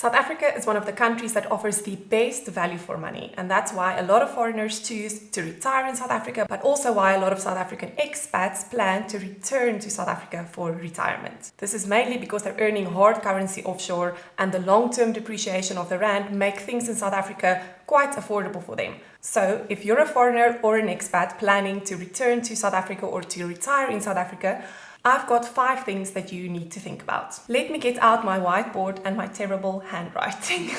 South Africa is one of the countries that offers the best value for money, and that's why a lot of foreigners choose to retire in South Africa, but also why a lot of South African expats plan to return to South Africa for retirement. This is mainly because they're earning hard currency offshore, and the long-term depreciation of the rand make things in South Africa quite affordable for them. So if you're a foreigner or an expat planning to return to South Africa or to retire in South Africa, I've got 5 things that you need to think about. Let me get out my whiteboard and my terrible handwriting.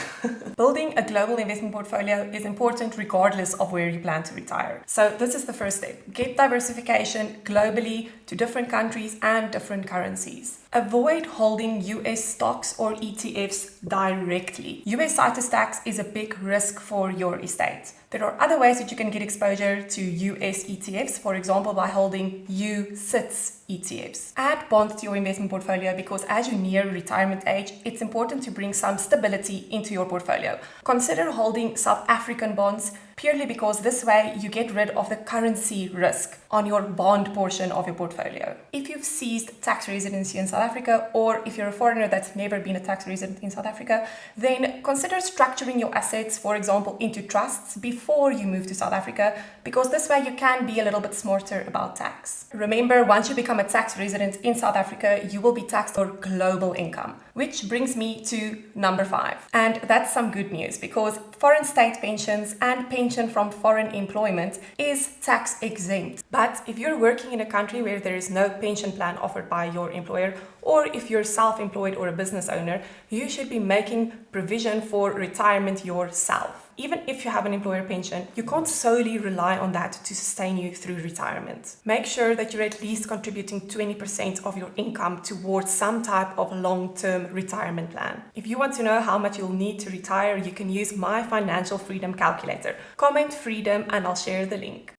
Building a global investment portfolio is important regardless of where you plan to retire. So this is the first step. Get diversification globally to different countries and different currencies. Avoid holding US stocks or ETFs directly. US citus tax is a big risk for your estate. There are other ways that you can get exposure to US ETFs, for example, by holding UCITS ETFs. Add bonds to your investment portfolio because as you near retirement age, it's important to bring some stability into your portfolio. Consider holding South African bonds purely because this way you get rid of the currency risk on your bond portion of your portfolio. If you've ceased tax residency in South Africa, or if you're a foreigner that's never been a tax resident in South Africa, then consider structuring your assets, for example, into trusts before you move to South Africa, because this way you can be a little bit smarter about tax. Remember, once you become a tax resident in South Africa, you will be taxed for global income, which brings me to number 5. And that's some good news because foreign state pensions and pension from foreign employment is tax exempt. But if you're working in a country where there is no pension plan offered by your employer, or if you're self-employed or a business owner, you should be making provision for retirement yourself. Even if you have an employer pension, you can't solely rely on that to sustain you through retirement. Make sure that you're at least contributing 20% of your income towards some type of long-term retirement plan. If you want to know how much you'll need to retire, you can use my financial freedom calculator. Comment freedom and I'll share the link.